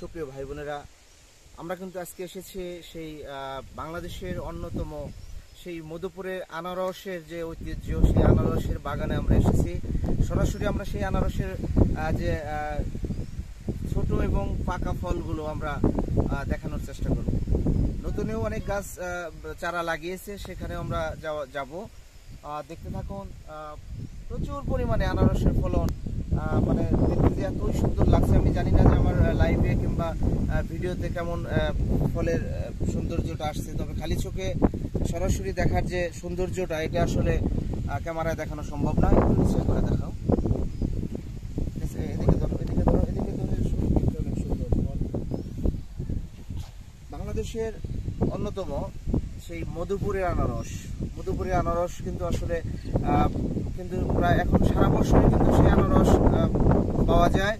সুপ্রিয় ভাই বোনেরা, আমরা কিন্তু আজকে এসেছি সেই বাংলাদেশের অন্যতম সেই মধুপুরের আনারসের যে ঐতিহ্য, সেই আনারসের বাগানে আমরা এসেছি। সরাসরি আমরা সেই আনারসের যে ছোট এবং পাকা ফলগুলো আমরা দেখানোর চেষ্টা করব। নতুনেও অনেক গাছ চারা লাগিয়েছে, সেখানেও আমরা যাব। দেখতে থাকুন। প্রচুর পরিমাণে আনারসের ফলন, মানে দেখতে যে এতই সুন্দর লাগছে। আমি জানি না যে আমার লাইভে কিংবা ভিডিওতে কেমন ফলের সৌন্দর্যটা আসছে, তবে খালি চোখে সরাসরি দেখার যে সৌন্দর্যটা, এটা আসলে ক্যামেরায় দেখানো সম্ভব নয়। একটু নিচে করে দেখাও। এদিকে ধরো, এদিকে ধরো, এদিকে ধরো। অনেক সুন্দর ফল। বাংলাদেশের অন্যতম সেই মধুপুরের আনারস কিন্তু আসলে কিন্তু প্রায় এখন সারা বছরই কিন্তু সেই আনারস পাওয়া যায়।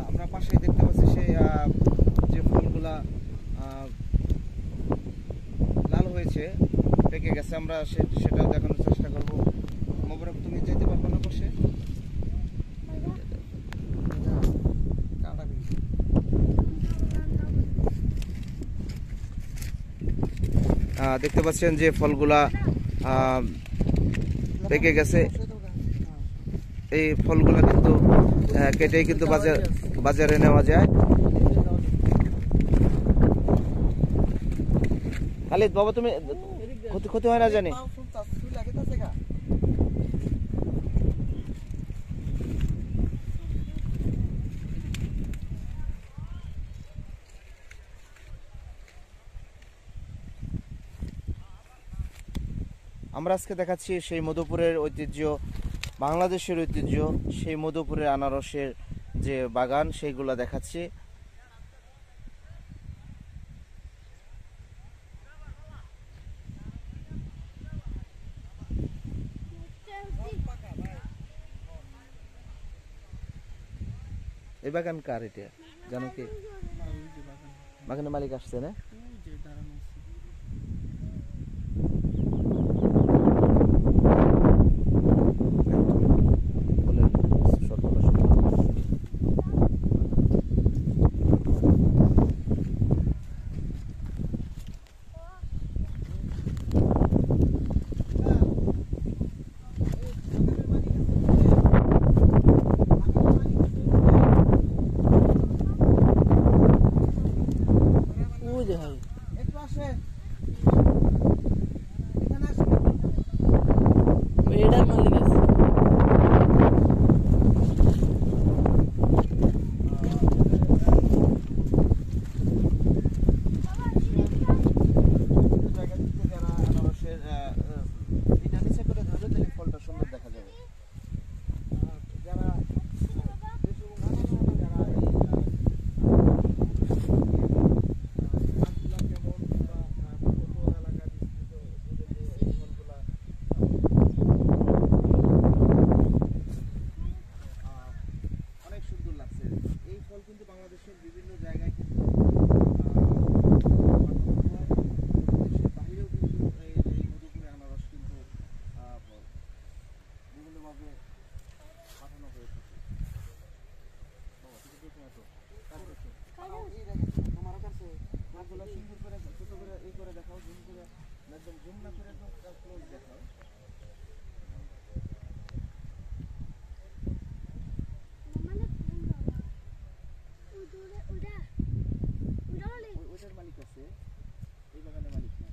আমরা পাশে দেখতে পাচ্ছি সেই যে ফলগুলা লাল হয়েছে, পেকে গেছে। আমরা সেটা দেখানোর চেষ্টা করবো। মোবারক, তুমি যেতে পারবো না পাশে? দেখতে পাচ্ছেন যে ফলগুলা পেকে গেছে। এই ফলগুলা কিন্তু কেটে কিন্তু বাজারে নেওয়া যায়। খালিদ বাবা, তুমি ক্ষতি হয় না জানি। আমরা আজকে দেখাচ্ছি সেই মধুপুরের ঐতিহ্য, বাংলাদেশের ঐতিহ্য, সেই মধুপুরের আনারসের যে বাগান, সেইগুলা দেখাচ্ছি। এই বাগান কার? এটা জানো কি? বাগানের মালিক আসছে না? বাংলাদেশের বিভিন্ন জায়গায় কিন্তু বাহিরেও কিন্তু এই মধুপুরের আনারস কিন্তু বিভিন্নভাবে পাঠানো হয়ে থাকে। তোমার কাছে সুন্দর করে ছোট করে এই করে দেখাও, জুম করে, একদম জুম না করে ক্লোজ দেখাও। ওইটার মালিক আছে, এই বাগানের মালিক না।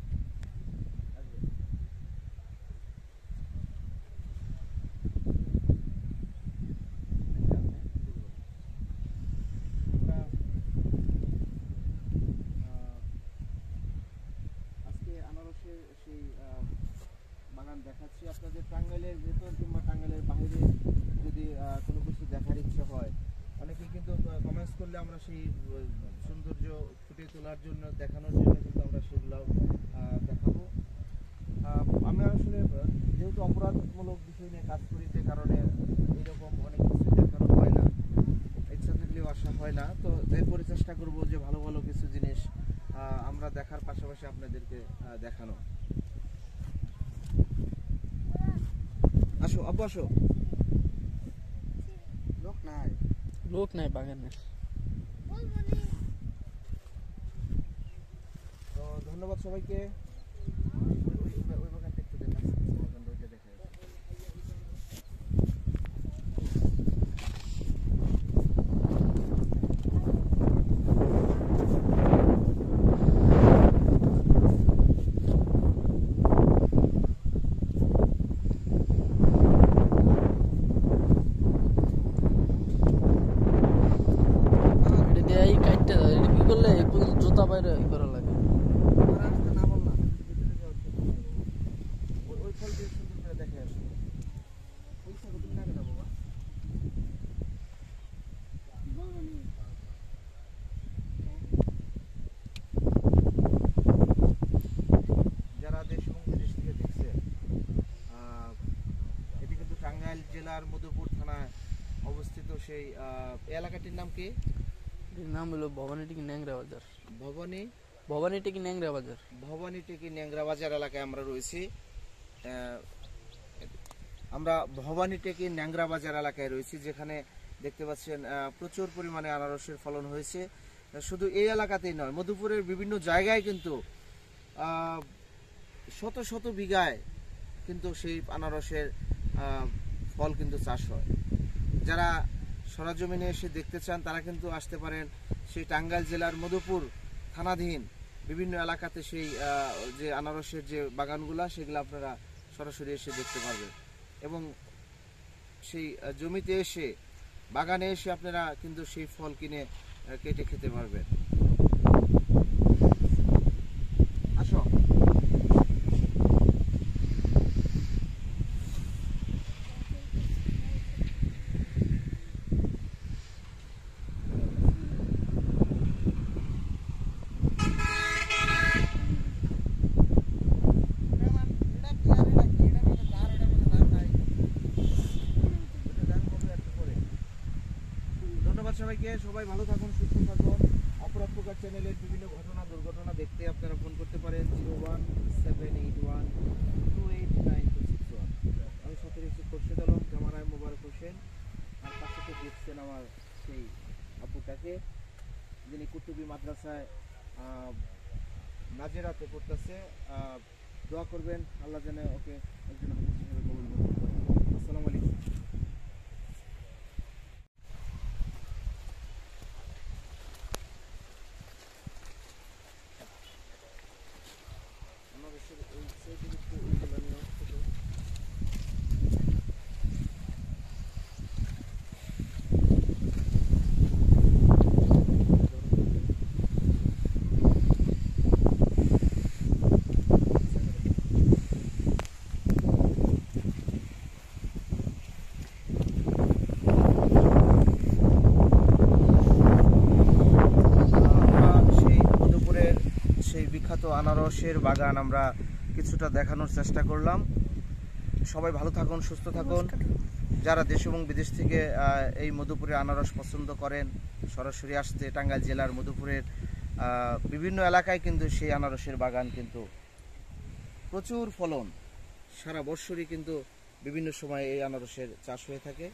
সেই বাগান দেখাচ্ছি আপনাদের। টাঙ্গাইলের ভেতর কিংবা টাঙ্গাইলের বাইরে যদি কোনো কিছু দেখার ইচ্ছা হয়, অনেকে কিন্তু কমেন্টস করলে আমরা সেই সৌন্দর্য ফুটিয়ে তোলার জন্য, দেখানোর জন্য কিন্তু আমরা সেগুলো দেখাবো। আমি আসলে যেহেতু অপরাধমূলক বিষয় নিয়ে কাজ করি, যে কারণে এরকম অনেক কিছু দেখানো হয় না, ইচ্ছা থাকলেও আসা হয় না। তো এরপরে চেষ্টা করব যে ভালো ভালো কিছু জিনিস আমরা দেখার পাশাপাশি আপনাদেরকে দেখানো। আসো আব্বু আসো। লোক নাই বাগানের। তো ধন্যবাদ সবাইকে। ওই বাগানটা একটু দেখা, বাগানটা ওইটা দেখা। জুতা বাইরে করা লাগে। যারা দেশ এবং বিদেশ থেকে দেখছে, এটি কিন্তু টাঙ্গাইল জেলার মধুপুর থানায় অবস্থিত। সেই এলাকাটির নাম কি? নাম হলো ভবানীটিকি ন্যাংরা বাজার। ভবানীটিকি ন্যাংরা বাজার এলাকায় আমরা রয়েছি। আমরা ভবানীটিকি ন্যাংরা বাজার এলাকায় রয়েছি, যেখানে দেখতে পাচ্ছেন প্রচুর পরিমাণে আনারসের ফলন হয়েছে। শুধু এই এলাকাতেই নয়, মধুপুরের বিভিন্ন জায়গায় কিন্তু শত শত বিঘায় কিন্তু সেই আনারসের ফল কিন্তু চাষ হয়। যারা সরজমিনে এসে দেখতে চান তারা কিন্তু আসতে পারেন। সেই টাঙ্গাইল জেলার মধুপুর থানাধীন বিভিন্ন এলাকাতে সেই যে আনারসের যে বাগানগুলা, সেগুলো আপনারা সরাসরি এসে দেখতে পারবেন, এবং সেই জমিতে এসে, বাগানে এসে আপনারা কিন্তু সেই ফল কিনে কেটে খেতে পারবেন। আসো। সবাইকে, সবাই ভালো থাকুন, সুস্থ থাকুন। অপরাধ প্রকার চ্যানেলের বিভিন্ন ঘটনা দুর্ঘটনা দেখতে আপনারা ফোন করতে পারেন 0178128961। আমি সাথে রিসিভ করতে গেলাম জামানায় মোবারক হোসেন, আর পাশে তো দেখছেন আমার সেই আব্বুটাকে, যিনি কুতুবী মাদ্রাসায় নাজেরাতে পড়তেছে। দোয়া করবেন আল্লাহ যেন ওকে একজন হাফেজ হিসেবে কবুল করতে পারে। আসসালামু আলাইকুম। বিখ্যাত আনারসের বাগান আমরা কিছুটা দেখানোর চেষ্টা করলাম। সবাই ভালো থাকুন, সুস্থ থাকুন। যারা দেশ এবং বিদেশ থেকে এই মধুপুরের আনারস পছন্দ করেন, সরাসরি আসতে টাঙ্গাইল জেলার মধুপুরের বিভিন্ন এলাকায় কিন্তু সেই আনারসের বাগান কিন্তু প্রচুর ফলন, সারা বছরই কিন্তু বিভিন্ন সময়ে এই আনারসের চাষ হয়ে থাকে।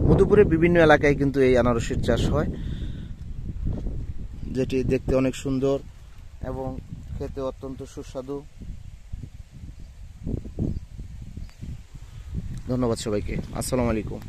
মধুপুরের বিভিন্ন এলাকায় কিন্তু এই আনারসের চাষ হয়, যেটি দেখতে অনেক সুন্দর এবং খেতে অত্যন্ত সুস্বাদু। ধন্যবাদ সবাইকে। আসসালামু আলাইকুম।